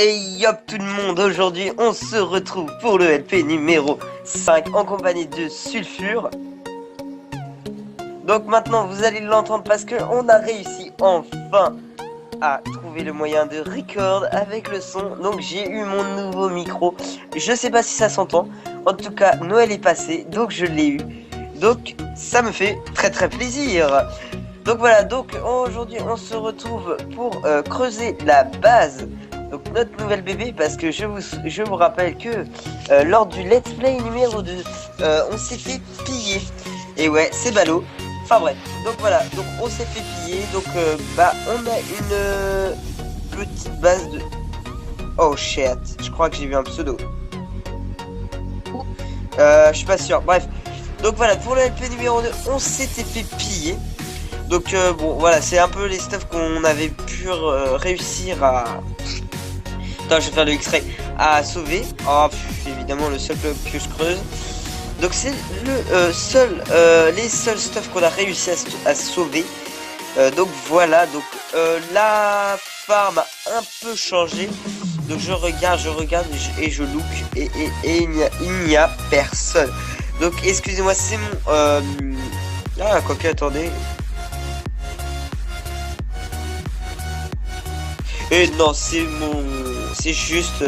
Et yop tout le monde, aujourd'hui on se retrouve pour le LP numéro 5 en compagnie de Sulfure. Donc maintenant vous allez l'entendre parce que on a réussi enfin à trouver le moyen de record avec le son. Donc j'ai eu mon nouveau micro, je sais pas si ça s'entend, en tout cas Noël est passé donc je l'ai eu. Donc ça me fait très plaisir. Donc voilà, donc aujourd'hui on se retrouve pour creuser la base. Donc notre nouvelle bébé, parce que je vous rappelle que lors du let's play numéro 2, on s'est fait piller. Et ouais, c'est ballot. Enfin bref, donc voilà, donc on s'est fait piller. Donc on a une petite base de... Oh shit, je crois que j'ai vu un pseudo. Je suis pas sûr, bref. Donc voilà, pour le LP numéro 2, on s'était fait piller. Donc bon, voilà, c'est un peu les stuff qu'on avait pu réussir à... Attends, je vais faire le extrait. À sauver. Oh, évidemment, le seul club que je creuse. Donc c'est le les seuls stuff qu'on a réussi à sauver. Donc voilà, donc la farm a un peu changé. Donc je regarde et je look et il n'y a personne. Donc excusez-moi, c'est mon... Ah, quoique, attendez. Et non, c'est juste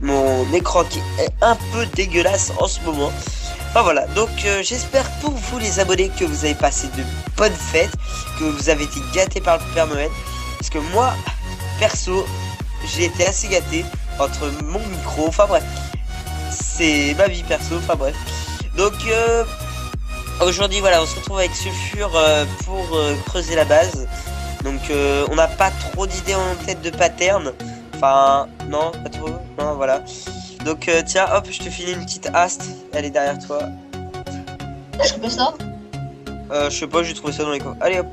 mon écran qui est un peu dégueulasse en ce moment. Enfin voilà, donc j'espère pour vous les abonnés que vous avez passé de bonnes fêtes, que vous avez été gâtés par le Père Noël. Parce que moi, perso, j'ai été assez gâté entre mon micro, enfin bref. C'est ma vie perso, enfin bref. Donc aujourd'hui voilà, on se retrouve avec Sulfure pour creuser la base. Donc on n'a pas trop d'idées en tête de pattern. Enfin non, pas trop. Non, voilà. Donc tiens, hop, je te file une petite haste. Elle est derrière toi. Je fais ça. Je sais pas, j'ai trouvé ça dans les coins. Allez hop.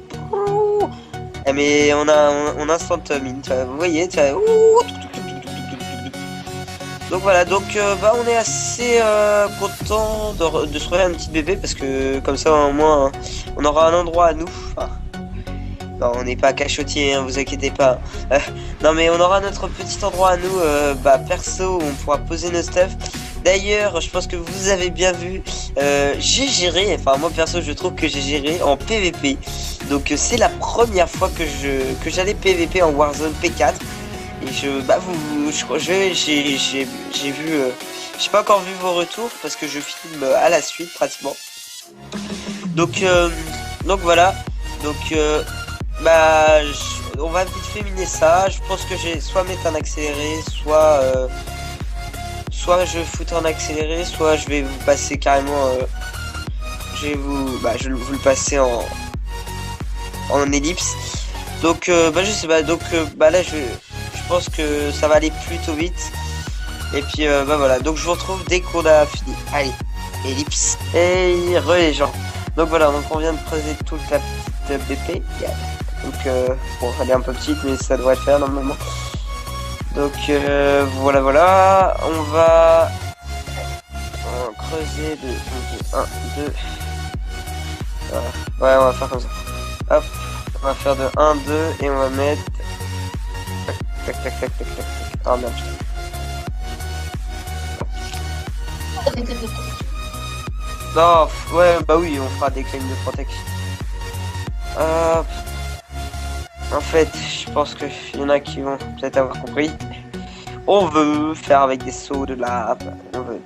Eh, mais on a instant mine. Vous voyez, donc voilà, donc on est assez content de se trouver un petit bébé parce que comme ça au moins on aura un endroit à nous. Enfin, non, on n'est pas cachotier, hein, vous inquiétez pas. Non, mais on aura notre petit endroit à nous, perso, où on pourra poser nos stuff. D'ailleurs, je pense que vous avez bien vu, j'ai géré, enfin moi perso, je trouve que j'ai géré en PVP. Donc c'est la première fois que j'allais PVP en Warzone P4. Et j'ai vu, j'ai pas encore vu vos retours parce que je filme à la suite pratiquement. Donc voilà, donc on va vite fait miner ça. Je pense que j'ai soit mettre un accéléré, soit je vais foutre en accéléré, soit je vais vous passer carrément je vais vous le passer en ellipse. Donc je sais pas, donc là je pense que ça va aller plutôt vite. Et puis voilà, donc je vous retrouve dès qu'on a fini. Allez, ellipse. Et les gens. Donc voilà, donc on vient de creuser toute la petite BP. Yeah. Donc bon, elle est un peu petite mais ça devrait le faire normalement. Donc voilà, on va creuser de 1, 2. Ouais, on va faire comme ça. Hop, on va faire de 1, 2 et on va mettre tac. Oh merde. Non, ouais, bah oui, on fera des claims de protection. En fait, je pense qu'il y en a qui vont peut-être avoir compris. On veut faire avec des seaux de lave. On veut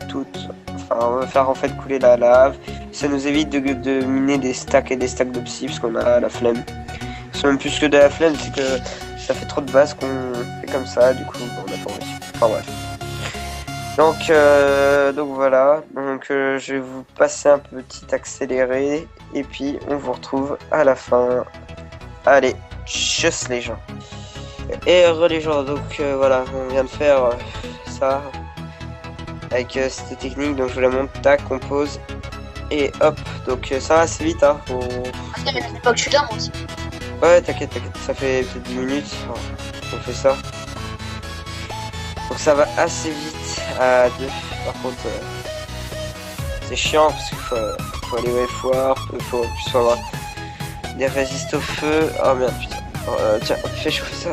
on veut faire en fait couler la lave. Ça nous évite de miner des stacks et des stacks de psy parce qu'on a la flemme. C'est même plus que de la flemme, c'est que ça fait trop de base qu'on fait comme ça. Du coup, on a pas envie. Enfin bref. Donc voilà, donc je vais vous passer un petit accéléré et puis on vous retrouve à la fin. Allez, tchuss les gens. Et les gens, donc voilà, on vient de faire ça avec cette technique, donc je vous la montre, tac, on pose et hop, donc ça va assez vite hein. Pas que je suis là moi aussi. Ouais, t'inquiète, ça fait peut-être 10 minutes, on fait ça. Donc ça va assez vite à 2. Par contre, c'est chiant parce qu'il faut aller au foire, il faut avoir des résistes au feu. Oh merde, putain. Tiens, fais chauffer ça.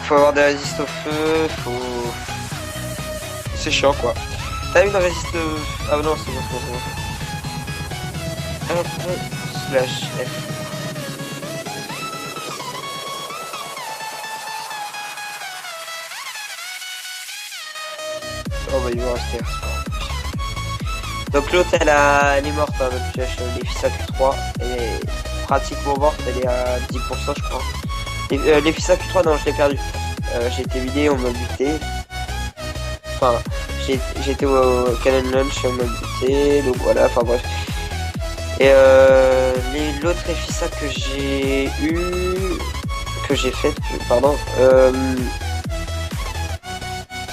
faut avoir des résistes au feu, c'est chiant quoi. T'as une résiste... Ah non, c'est bon, c'est bon. Hop, slash F. Oh bah il va rester. Donc l'autre elle est morte, hein, donc les FISAC 3, elle est pratiquement morte, elle est à 10% je crois. Les FISAC 3 non je l'ai perdu. J'ai été vidé, on m'a buté. Enfin j'étais au Cannon Launch et on m'a buté, donc voilà, enfin bref. Et l'autre FISAC que j'ai faite, pardon,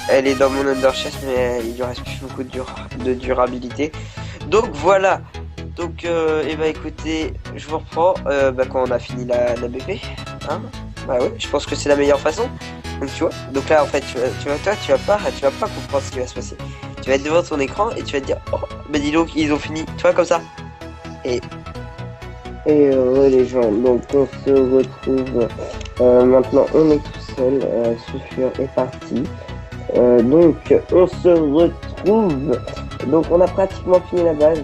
elle est dans mon underchest mais il lui reste plus beaucoup de durabilité. Donc voilà. Donc et bah écoutez, je vous reprends quand on a fini la BP. Hein, bah ouais, je pense que c'est la meilleure façon. Donc tu vois, donc là en fait tu vas pas comprendre ce qui va se passer. Tu vas être devant ton écran et tu vas te dire oh bah dis donc ils ont fini, tu vois comme ça. Et les gens, donc on se retrouve maintenant on est tout seul, Sulfure est parti. Donc on se retrouve, donc on a pratiquement fini la base.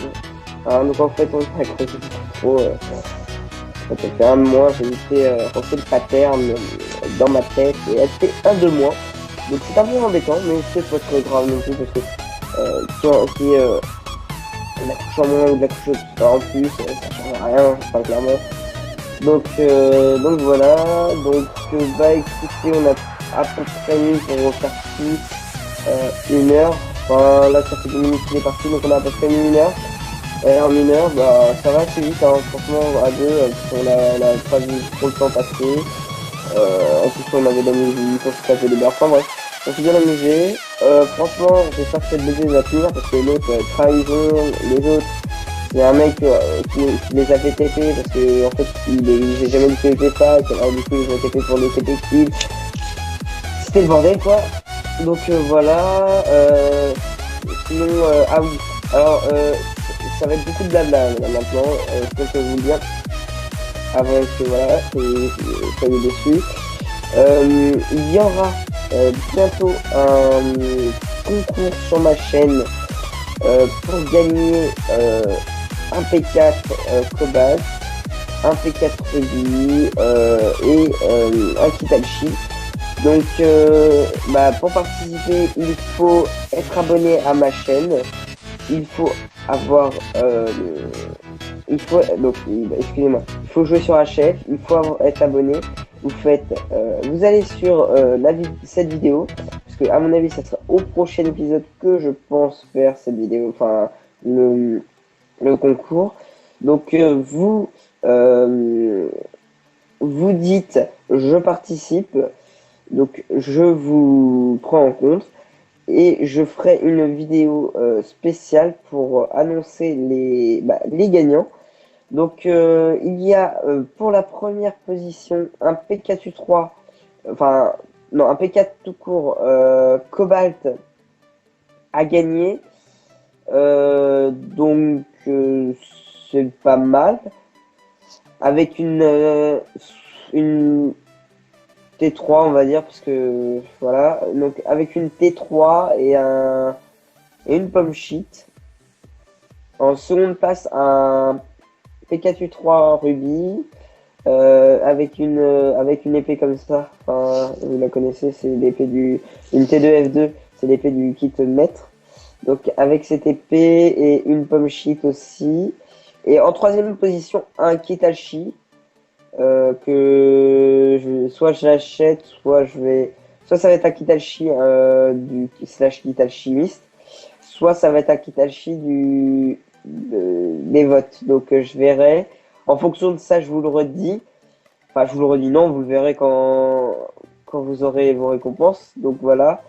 Alors, donc en fait on a accroché trop, ça fait un mois, j'ai été refait le pattern dans ma tête et elle fait un de moins. Donc c'est un peu embêtant mais c'est pas très grave non plus parce que si la couche en moins ou de la couche en plus ça change rien, enfin clairement. Donc voilà, donc bah écoutez on a à peu près mis pour refaire tout 1 heure, enfin là ça fait 2 minutes qu'il est parti donc on a à peu près mis 1 heure. Et en 1 heure bah ça va assez vite hein, franchement à deux on a pas vu trop le temps passer. En plus on avait de la musique, on se tapait des barres, enfin bref, on s'est bien amusé. Franchement j'espère que cette BD va tenir parce que l'autre trahison, les autres c'est un mec qui les a fait TP parce que en fait j'ai jamais dit que c'était ça et alors du coup ils ont TP pour les TP kills. C'était le bordel quoi. Donc voilà, sinon ah oui, alors ça va être beaucoup de blabla là, maintenant, je peux vous le dire avant que voilà, soyez déçus. Il y aura bientôt un concours sur ma chaîne pour gagner un P4 Cobalt, un P4 Ruby et un Kitachi. Donc pour participer il faut être abonné à ma chaîne, il faut avoir excusez-moi, il faut jouer sur HF, il faut être abonné. Vous allez sur cette vidéo parce que à mon avis ça sera au prochain épisode que je pense faire cette vidéo, enfin le concours. Donc vous dites je participe, donc je vous prends en compte et je ferai une vidéo spéciale pour annoncer les gagnants. Donc il y a pour la première position un P4U3, enfin non un P4 tout court Cobalt à gagner. Donc c'est pas mal avec une T3 on va dire parce que voilà, donc avec une T3 et une pomme sheet. En seconde place un P4U3 Ruby avec une épée comme ça, enfin vous la connaissez, c'est l'épée une T2F2, c'est l'épée du kit maître. Donc avec cette épée et une pomme sheet aussi. Et en troisième position un Kitachi que soit je l'achète, soit ça va être un Kitachi du slash Kitachi mist, soit ça va être un Kitachi des votes. Donc je verrai. En fonction de ça, je vous le redis. Enfin, je vous le redis, non, vous le verrez quand vous aurez vos récompenses. Donc voilà.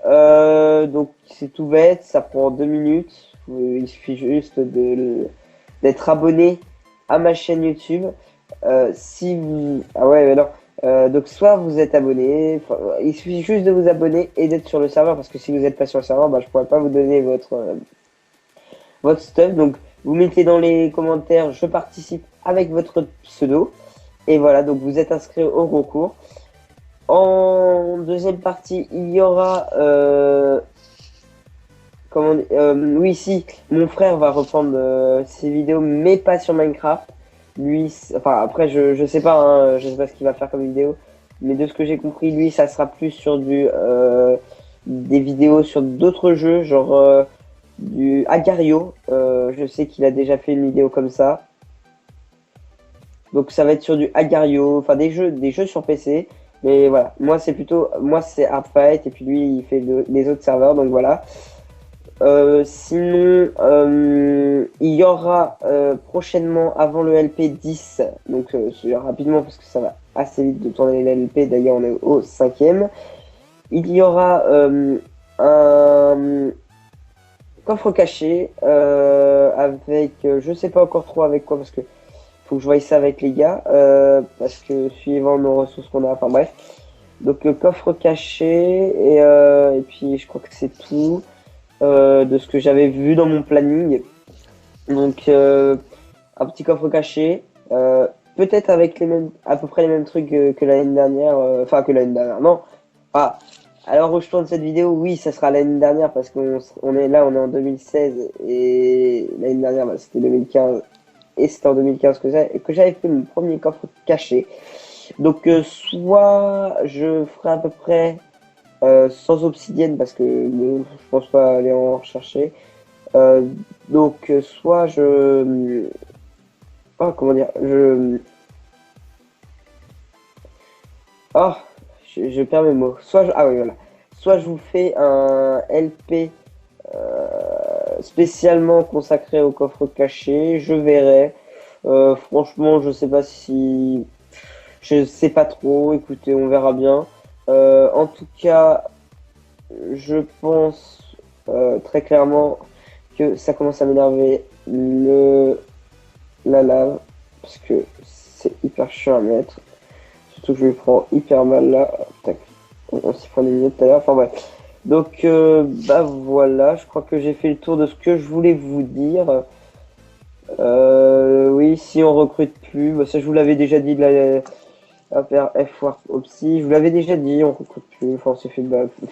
Donc c'est tout bête, ça prend 2 minutes. Il suffit juste d'être abonné à ma chaîne YouTube. Si vous... Ah ouais, mais non. Donc soit vous êtes abonné, il suffit juste de vous abonner et d'être sur le serveur parce que si vous n'êtes pas sur le serveur, je pourrais pas vous donner votre stuff. Donc vous mettez dans les commentaires je participe avec votre pseudo et voilà, donc vous êtes inscrit au concours. En deuxième partie, il y aura oui, si, mon frère va reprendre ses vidéos, mais pas sur Minecraft. Lui, enfin, après, je sais pas, hein, je sais pas ce qu'il va faire comme vidéo, mais de ce que j'ai compris, lui, ça sera plus sur des vidéos sur d'autres jeux, genre du Agario. Je sais qu'il a déjà fait une vidéo comme ça. Donc, ça va être sur du Agario, enfin, des jeux sur PC. Mais voilà, moi, c'est Hardfight, et puis lui, il fait les autres serveurs, donc voilà. Sinon, il y aura prochainement avant le LP10, donc rapidement parce que ça va assez vite de tourner les LP, d'ailleurs on est au 5e. Il y aura un coffre caché avec, je sais pas encore trop avec quoi parce que faut que je voie ça avec les gars, parce que suivant nos ressources qu'on a, enfin bref. Donc coffre caché et puis je crois que c'est tout. De ce que j'avais vu dans mon planning. Donc un petit coffre caché, peut-être avec à peu près les mêmes trucs que l'année dernière, enfin que l'année dernière, non. Ah, alors où je tourne cette vidéo, oui, ça sera l'année dernière parce qu'on est là, on est en 2016 et l'année dernière, bah, c'était 2015 et c'était en 2015 que j'avais fait mon premier coffre caché. Donc soit je ferai à peu près sans obsidienne parce que bon, je pense pas aller en rechercher. Donc soit oh, comment dire, oh, je perds mes mots. Ah oui, voilà. Soit je vous fais un LP spécialement consacré au coffre caché, je verrai. Franchement, je sais pas si, je sais pas trop. Écoutez, on verra bien. En tout cas, je pense très clairement que ça commence à m'énerver la lave parce que c'est hyper chiant à mettre. Surtout que je lui prends hyper mal là. Tac. On s'y prend des minutes tout à l'heure. Enfin bref. Donc bah voilà, je crois que j'ai fait le tour de ce que je voulais vous dire. Oui, si on recrute plus, bah, ça je vous l'avais déjà dit de la faire F-Ward Opsi, je vous l'avais déjà dit, on recrute plus, enfin on s'est fait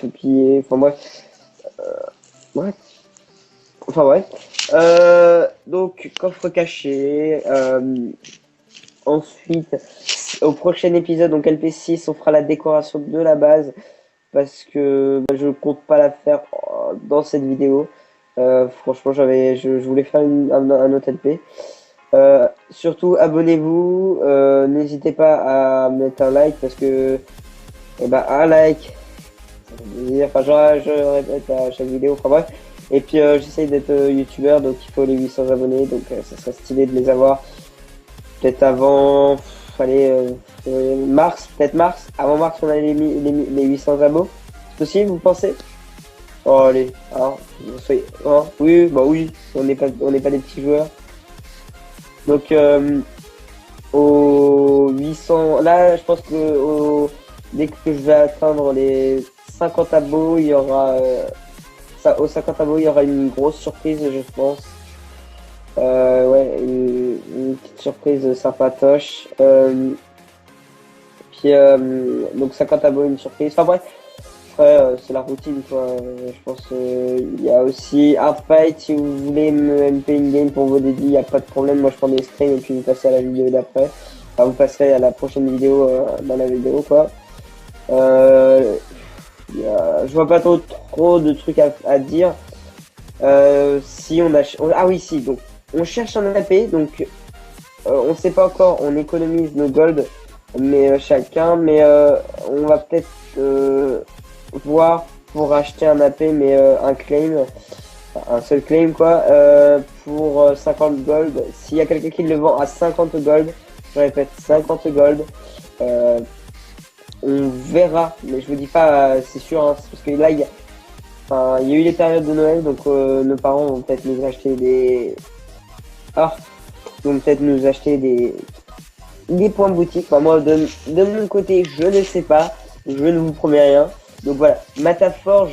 piller, enfin bref. Ouais. Enfin ouais. Donc coffre caché. Ensuite, au prochain épisode, donc LP6, on fera la décoration de la base parce que bah, je compte pas la faire dans cette vidéo. Franchement, je voulais faire un autre LP. Surtout, abonnez-vous. N'hésitez pas à mettre un like parce que un like, ça fait plaisir. Enfin, je répète à chaque vidéo. Enfin bref. Et puis j'essaye d'être youtubeur, donc il faut les 800 abonnés, donc ça serait stylé de les avoir. Peut-être avant, mars, peut-être mars. Avant mars, on a les 800 abos. C'est possible, vous pensez? Oh, allez, alors, oh, oui, bah oui, on n'est pas des petits joueurs. Donc, aux 800, là, je pense que dès que je vais atteindre les 50 abos, il y aura, aux 50 abos, il y aura une grosse surprise, je pense. Ouais, une petite surprise sympatoche. Puis, donc 50 abonnés, une surprise. Enfin bref, après, c'est la routine, quoi. Je pense il y a aussi Hardfight, si vous voulez me MP une game pour vos dédits, il n'y a pas de problème. Moi, je prends des screens et puis vous passez à la vidéo d'après. Enfin, vous passerez à la prochaine vidéo dans la vidéo, quoi. Je vois pas trop de trucs à dire. Si on a... Ah oui, si, donc on cherche un AP, donc on sait pas encore, on économise nos gold, mais chacun, mais on va peut-être voir pour acheter un AP, mais un claim, un seul claim quoi, pour 50 gold. S'il y a quelqu'un qui le vend à 50 gold, je répète 50 gold, on verra, mais je vous dis pas, c'est sûr, hein, parce que là il y a Enfin, il y a eu les périodes de Noël, donc nos parents vont peut-être nous acheter vont peut-être nous acheter des points boutique. Enfin, moi, de mon côté, je ne sais pas, je ne vous promets rien. Donc voilà, Matafor,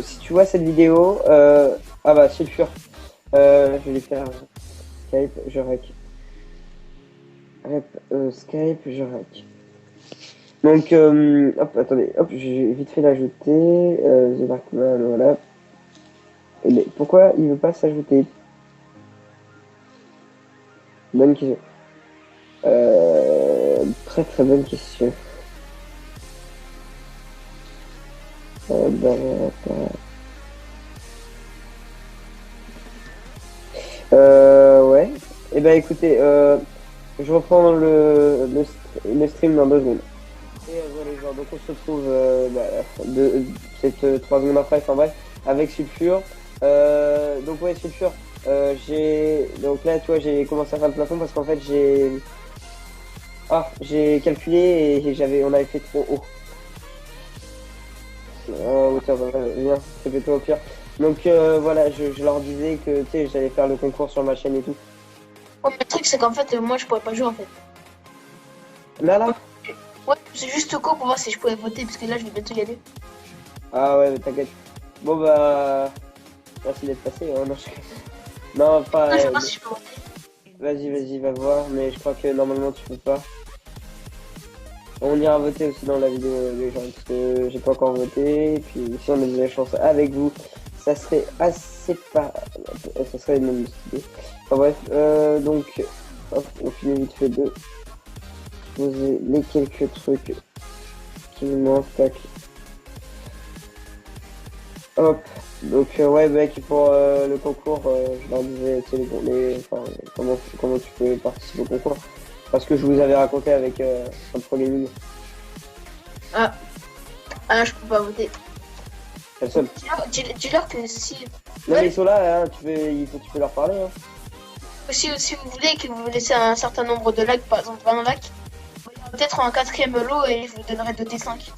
si tu vois cette vidéo, ah bah sulfure, je vais faire Skype, je rec. Skype, je rec. Donc, hop, attendez, hop, j'ai vite fait l'ajouter. The Darkman, voilà. Mais pourquoi il veut pas s'ajouter? Bonne question. Très très bonne question. Ouais. Et ben écoutez, je reprends le stream dans 2 secondes. Et voilà les gens, donc on se retrouve peut-être 3 secondes après, enfin bref, avec Sulfure. Donc ouais Sulfure, donc là tu vois j'ai commencé à faire le plafond parce qu'en fait j'ai calculé et on avait fait trop haut. Hauteur, bien, répète-toi au pire. Donc voilà, je leur disais que tu sais j'allais faire le concours sur ma chaîne et tout. Ouais, mais le truc, c'est qu'en fait, moi, je pourrais pas jouer, en fait. Là Ouais, c'est juste quoi pour voir si je pouvais voter, parce que là, je vais bientôt y aller. Ah ouais, mais t'inquiète. Bon bah, merci d'être passé. Hein, non, non, pas. Non, je sais pas si je peux voter. Vas-y, va voir, mais je crois que normalement tu peux pas. On ira voter aussi dans la vidéo les gens, parce que j'ai pas encore voté. Et puis si on a de la chance avec vous, ça serait assez pas. Ça serait même stylé. Enfin bref, donc, hop, on finit vite fait de poser les quelques trucs qui nous manquent. Tac. Hop, donc ouais mec pour le concours, je leur disais tu sais, comment tu peux participer au concours. Parce que je vous avais raconté avec un pro gaming. Ah, je peux pas voter. Personne. Dis-leur que si... Non mais ils sont là, hein, tu peux leur parler. Hein. Si vous voulez que vous laissez un certain nombre de likes, par exemple 20 likes, peut-être en 4ème lot et je vous donnerai 2T5.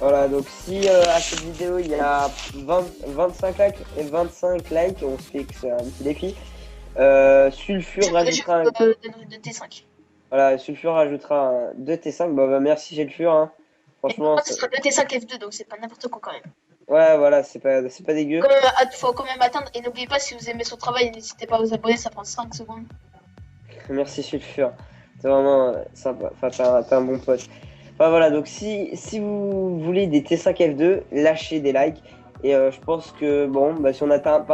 Voilà, donc si à cette vidéo il y a 25 likes et 25 likes, on se fixe un petit défi. Sulfure rajoutera un... Voilà, Sulfure rajoutera un 2T5. Bah merci Sulfure. Hein. Franchement. Moi, ce sera 2T5 F2, donc c'est pas n'importe quoi quand même. Ouais, voilà, c'est pas dégueu. Faut quand même atteindre. Et n'oubliez pas, si vous aimez son travail, n'hésitez pas à vous abonner, ça prend 5 secondes. Merci Sulfure. C'est vraiment sympa. Enfin, t'es un bon pote. Enfin voilà, donc si vous voulez des T5 F2, lâchez des likes. Et je pense que bon, bah, si on atteint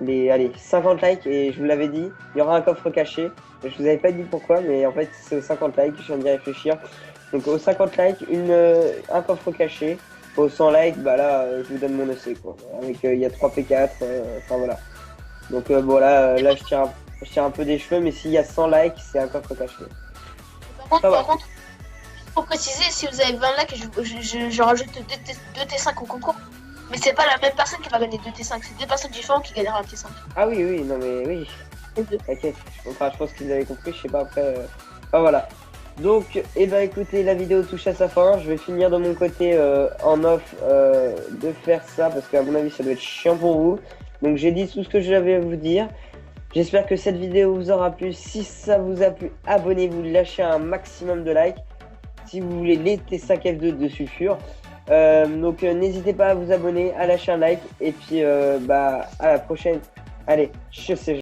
allez, 50 likes, et je vous l'avais dit, il y aura un coffre caché. Je vous avais pas dit pourquoi, mais en fait c'est aux 50 likes, je viens d'y réfléchir. Donc aux 50 likes, un coffre caché. Aux 100 likes, bah là je vous donne mon EC quoi. Avec il y a 3 P4, enfin voilà. Donc voilà, là je tire un peu des cheveux, mais s'il y a 100 likes, c'est un coffre caché. Par contre, pour préciser, si vous avez 20 likes, je rajoute 2T5 au concours. Mais c'est pas la même personne qui va gagner 2T5, c'est 2 personnes différentes qui gagneront un T5. Ah oui, non mais oui. T'inquiète, enfin, je pense qu'ils avaient compris, je sais pas après. Enfin voilà. Donc, écoutez, la vidéo touche à sa fin. Je vais finir de mon côté en off de faire ça parce qu'à mon avis, ça doit être chiant pour vous. Donc, j'ai dit tout ce que j'avais à vous dire. J'espère que cette vidéo vous aura plu. Si ça vous a plu, abonnez-vous, lâchez un maximum de likes. Si vous voulez les T5 F2 de Sulfure. Donc, n'hésitez pas à vous abonner, à lâcher un like. Et puis, à la prochaine. Allez, je sais.